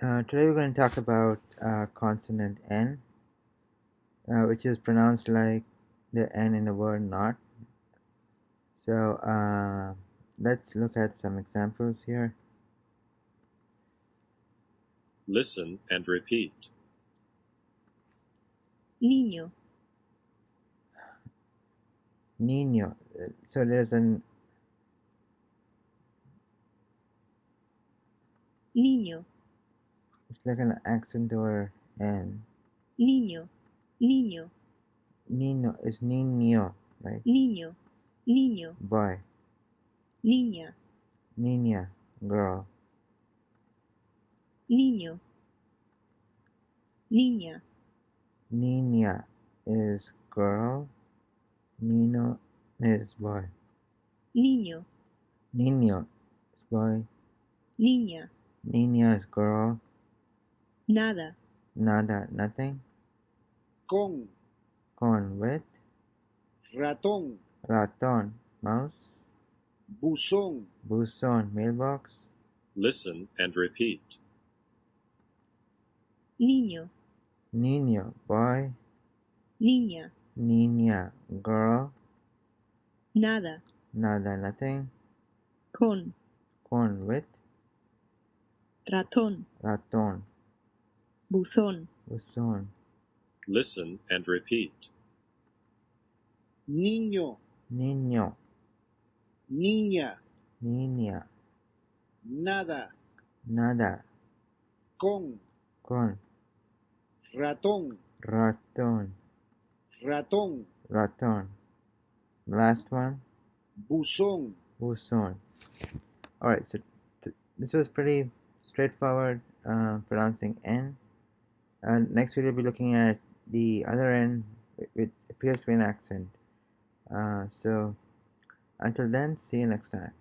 Today we're going to talk about consonant N, which is pronounced like the N in the word not. So let's look at some examples here. Listen and repeat. Niño, Niño. So there's an niño, it's like an accent over N. niño, niño, Niño is niño, right? niño, niño, Boy. niña, Niña, girl. niño, niña, Niña is girl. Nino is boy. niño, Niño is boy. niña, Niña is girl. nada, Nada, nothing. Con, With. ratón, Ratón, mouse. buzón, Buzón, mailbox. Listen and repeat. niño, Niño, boy. niña, Niña, girl. nada, Nada, nothing. con, With. ratón, Ratón, buzón, buzón. Listen and repeat. niño, Niño, niña, niña. nada, Nada, con, ratón, ratón, ratón, ratón. Last one, buzón. buzón. Alright, so this was pretty straightforward pronouncing N. Next we'll be looking at the other N, which appears to be an accent. So until then, see you next time.